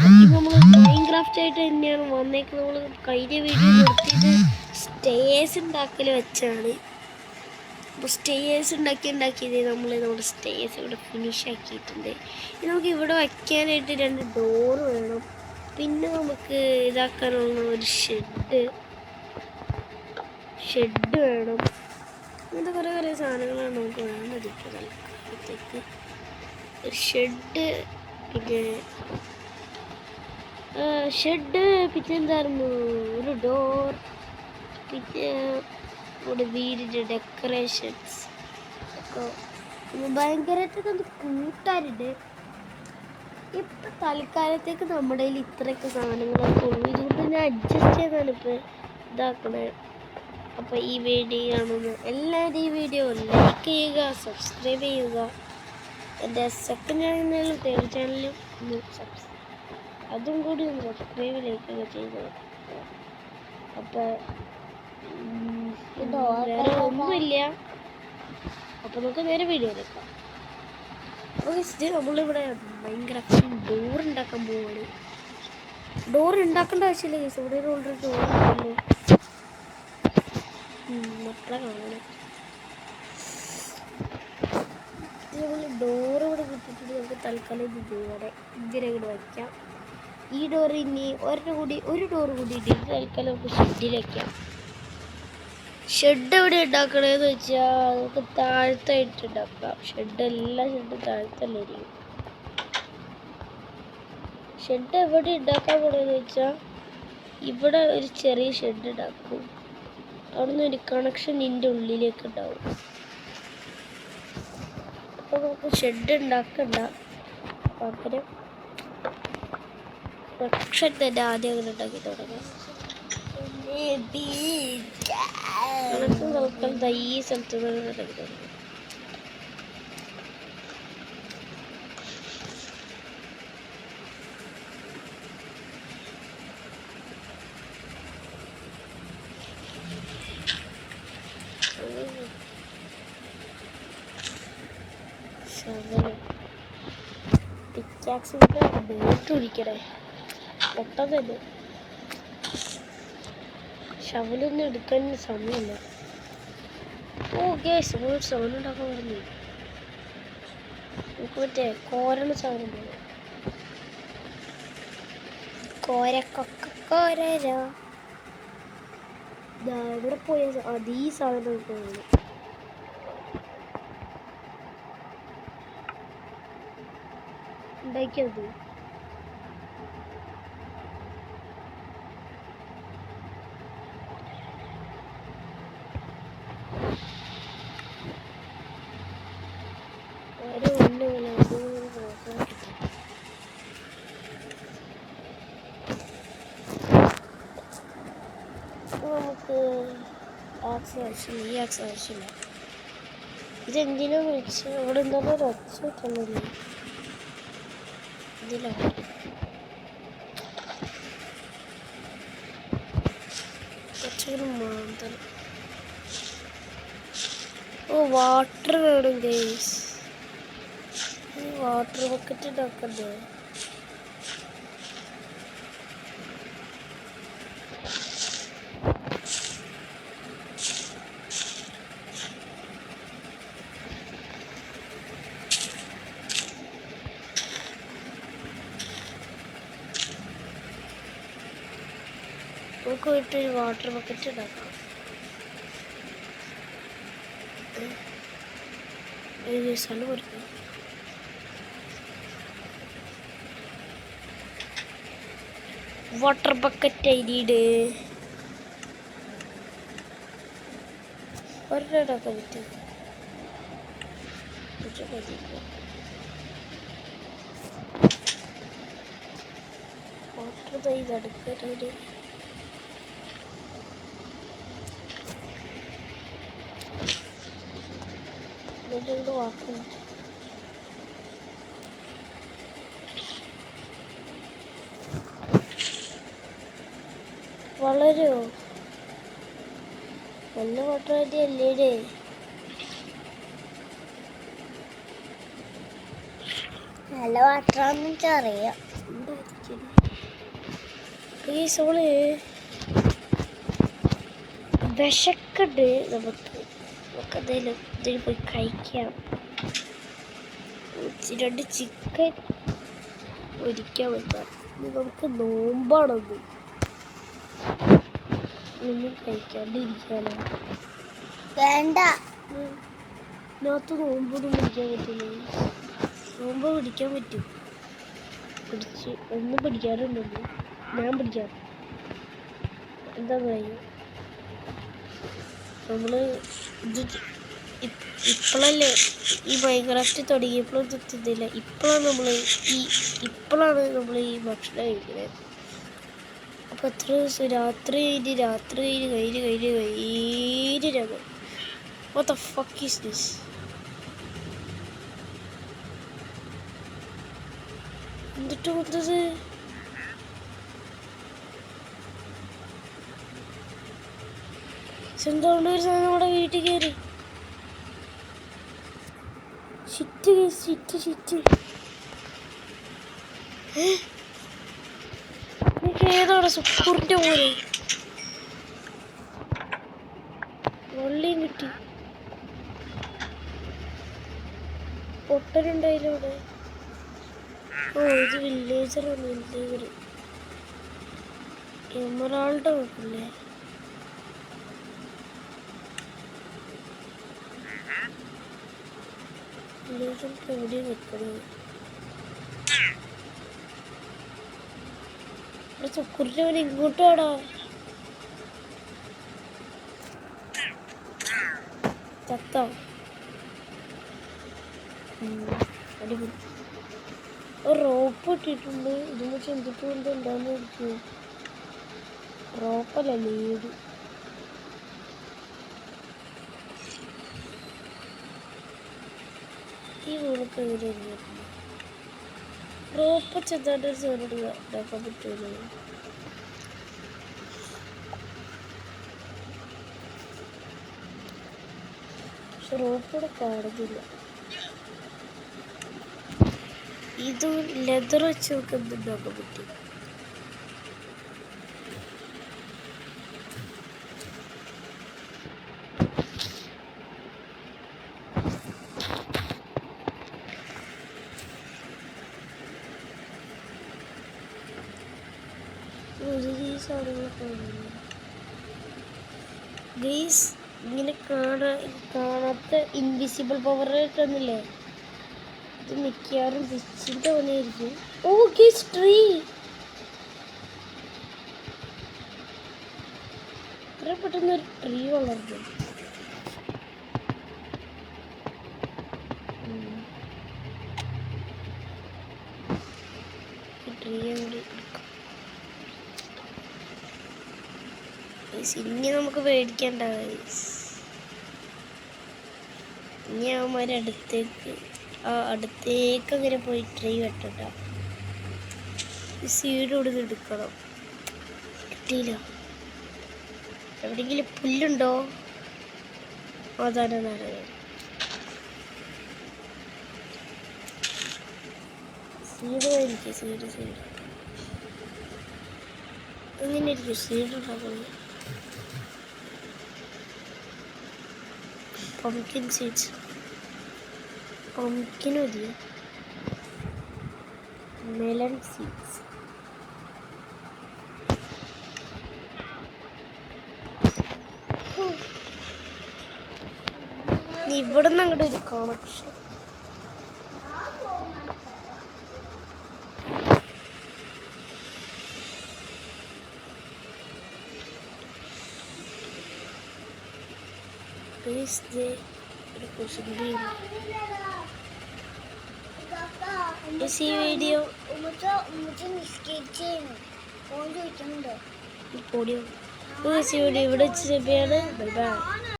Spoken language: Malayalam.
നമ്മൾ മൈൻക്രാഫ്റ്റ് ആയിട്ട് തന്നെയാണ് വന്നേക്കുന്നത്. നമ്മൾ കഴിഞ്ഞ വീഡിയോ നിർത്തിയത് സ്റ്റേഴ്സ് ഉണ്ടാക്കൽ വെച്ചാണ്. അപ്പോൾ സ്റ്റേഴ്സ് ഉണ്ടാക്കിയത് നമ്മുടെ സ്റ്റേഴ്സ് ഇവിടെ ഫിനിഷ് ആക്കിയിട്ടുണ്ട്. നമുക്ക് ഇവിടെ വയ്ക്കാനായിട്ട് 2 ഡോറ് വേണം. പിന്നെ നമുക്ക് ഇതാക്കാനുള്ള ഒരു ഷെഡ് വേണം. അങ്ങനത്തെ കുറേ സാധനങ്ങളാണ് നമുക്ക് വേണ്ടത്. ഇപ്പോൾ തൽക്കാലത്തേക്ക് ഒരു ഷെഡ്, പിന്നെ എന്തായിരുന്നു, ഒരു ഡോർ, പിന്നെ നമ്മുടെ വീടിൻ്റെ ഡെക്കറേഷൻസ് ഒക്കെ ഭയങ്കരമായിട്ടൊക്കെ ഒന്ന് കൂട്ടാറുണ്ട്. ഇപ്പം തൽക്കാലത്തേക്ക് നമ്മുടെ കയ്യിൽ ഇത്രയൊക്കെ സാധനങ്ങളൊക്കെ ഉള്ളൂ. ഇതുകൊണ്ട് ഞാൻ അഡ്ജസ്റ്റ് ചെയ്താണ് ഇപ്പോൾ ഇതാക്കണേ. അപ്പോൾ ഈ വീഡിയോ കാണുന്ന എല്ലാവരും ഈ വീഡിയോ ലൈക്ക് ചെയ്യുക, സബ്സ്ക്രൈബ് ചെയ്യുക. എൻ്റെ സെക്കൻഡ് ചാനലിലും തേർഡ് ചാനലിലും അതും കൂടി ഒന്ന് സബ്സ്ക്രൈബ് ലൈക്കൊക്കെ ചെയ്തു. അപ്പോൾ വേറെ ഒന്നുമില്ല. അപ്പോൾ നമുക്ക് നേരെ വീഡിയോ എടുക്കാം. അപ്പോൾ നമ്മളിവിടെ ഭയങ്കര ഡോർ ഉണ്ടാക്കാൻ പോവുകയാണ്. ഡോർ ഉണ്ടാക്കേണ്ട ആവശ്യമില്ല ഗൈസ്, ഇവിടെ ഓൾറെഡി ഡോർ ഉണ്ടല്ലോ. മക്കളെ കാണണം. നമ്മൾ ഡോർ ഇവിടെ കിട്ടിയിട്ട് നമുക്ക് തൽക്കാലം ഇതിനെ വയ്ക്കാം. ഈ ഡോർ ഇനി ഒരു ഡോർ കൂടി ഇട്ടിട്ട് തൽക്കാലം നമുക്ക് ഷെഡിൽ വയ്ക്കാം. ഷെഡ് എവിടെ ഉണ്ടാക്കണേന്ന് വെച്ചാൽ നമുക്ക് താഴത്തായിട്ട് ഉണ്ടാക്കാം. എല്ലാ ഷെഡും താഴത്തല്ലേ ഇരിക്കും. ഷെഡ് എവിടെ ഉണ്ടാക്കാൻ പോണെന്ന് വെച്ചാൽ ഇവിടെ ഒരു ചെറിയ ഷെഡ് ഉണ്ടാക്കും. അവിടെ നിന്ന് ഒരു കണക്ഷൻ ഇതിൻ്റെ ഉള്ളിലേക്ക് ഉണ്ടാവും. അപ്പോൾ നമുക്ക് ഷെഡ് ഉണ്ടാക്കണ്ട, പകരം കണക്ഷൻ തന്നെ ആദ്യം അങ്ങനെ ഉണ്ടാക്കി തുടങ്ങാം. കണക്ഷൻ നമുക്ക് ഈ സ്ഥലത്ത് ഉണ്ടാക്കി തുടങ്ങാം. പിക്കാക്സിൻ്റെ ബോട്ട് പിടിക്കണേ പെട്ടെന്ന്. ഷവലൊന്നും എടുക്കാൻ സമയമില്ല. ഗേസ് ഒരു സാധനം ഉണ്ടാക്കാൻ പറഞ്ഞു. നമുക്ക് മറ്റേ കോരണ സാധനം പോലെ ഇവിടെ പോയ ഈ സാധനം നമുക്ക് ഉണ്ടാക്കിയത്. നമുക്ക് ആവശ്യമില്ല. ഇതെന്തിനാ വിളിച്ച് ഇവിടെ എന്തായാലും ഒരു ഒച്ച കിട്ടുന്നില്ല. ഇതിലാണ് കുറച്ചുകൂടി മാന്തൽ. വാട്ടർ വേണം ഗൈസ്. വാട്ടർ ബക്കറ്റ് ഉണ്ടാക്കണ്ടേ? നമുക്ക് പോയിട്ടൊരു വാട്ടർ ബക്കറ്റ് ഉണ്ടാക്കാം. സ്ഥലം കൊടുക്കാം. വാട്ടർ ബക്കറ്റ് ഐഡിയുടെ ഒരെണ്ണാക്കാൻ പറ്റും. വാട്ടർ ഇതെടുക്കരുത്. വാട്ടർ വളരുമോ? നല്ല വാട്ടർ ഐഡി അല്ലേ? നല്ല വാട്ടറാണെന്ന് അറിയാം. ഓള് വിശക്കുണ്ട്. നമുക്കതേലും ഇതിൽ പോയി കഴിക്കാം. 2 ചിക്കൻ ഒരിക്കാൻ പറ്റാം. നമുക്ക് നോമ്പാണത്. ഒന്നും കഴിക്കാണ്ടിരിക്കാനോ? വേണ്ട, ഇതിനകത്ത് നോമ്പൊന്നും പിടിക്കാൻ പറ്റില്ല. നോമ്പ് പിടിക്കാൻ പറ്റും. ഒന്നും പിടിക്കാറുണ്ടല്ലോ. ഞാൻ പിടിക്കാം. എന്താ പറയുക, നമ്മള് ഇത് ഇപ്പോഴല്ലേ ഈ മൈൻക്രാഫ്റ്റ് തുടങ്ങിയപ്പോഴും തിന്നില്ല. ഇപ്പോഴാണ് നമ്മൾ ഈ ഭക്ഷണം കഴിക്കുന്നത്. അപ്പം എത്ര ദിവസം രാത്രി കഴിഞ്ഞ് What the fuck is this? എന്നിട്ട് വന്നത് എന്തുകൊണ്ട് ഒരു സാധനം നമ്മുടെ വീട്ടിൽ കയറി? ഷിറ്റ് ഏതാണ് സുക്കൂറിന്റെ പോലെ വെള്ളിയും കിട്ടി. പൊട്ടലുണ്ടായില്ലേ? ഓ, ഇത് വില്ലേജറാണ്. എമറാൾഡ് നോക്കില്ലേ? വില്ലേജർക്ക് എവിടെയും വെക്കണത്. സുക്കൂറിന്റെ പോലെ ഇങ്ങോട്ട് വാടാ. ചത്ത അടിപൊളി. ഒരു റോപ്പ് ഇട്ടിട്ടുണ്ട്. ഇതിന് ചിന്തിട്ട് കൊണ്ട് എന്താന്ന് ചോദിച്ചു. റോപ്പല്ല, ലീഡ്. ഈ വീടൊക്കെ എങ്ങനെയായിരുന്നു? റോപ്പ് ചെറുതായിട്ട് സോറിട്ട് ഇതാക്കാൻ പറ്റുമല്ലോ. പക്ഷെ റോപ്പ് ഇവിടെ കാണുന്നില്ല. ഇത് ലെതർ വെച്ച് നമുക്ക് എന്തുണ്ടാക്കാൻ പറ്റും? ഗൈസ്, ഇങ്ങനെ കാണാത്ത ഇൻവിസിബിൾ പവർ കിട്ടുന്നില്ലേ? ഇത് മിക്കവാറും വിച്ചിൻ്റെ പണിയായിരിക്കും. ഓ ഗൈസ്, ട്രീ. ഇത്ര പെട്ടെന്ന് ഒരു ട്രീ വളർന്നു. ട്രീ ഇനി നമുക്ക് പേടിക്കണ്ട. ഇനി അവന്മാർ അടുത്തേക്ക് അങ്ങനെ പോയി ട്രീ വെട്ടണ്ട. സീഡ് കൊടുത്ത് എടുക്കണം. കിട്ടിയില്ല. എവിടെയെങ്കിലും പുല്ലുണ്ടോ? അതാണ് സീഡ് എനിക്ക് സീഡ് അങ്ങനെ ഇരിക്കും. സീഡ് ഉണ്ടാക്കുന്നത് പംകിൻ സീഡ്സ്. പംകിൻ മതിയോ? Melon seeds. ഇവിടെ നിന്ന് അങ്ങോട്ട് ഒരു കണക്ഷൻ. ഈ വീഡിയോ ഇവിടെ വെച്ച് ബൈ ബൈ.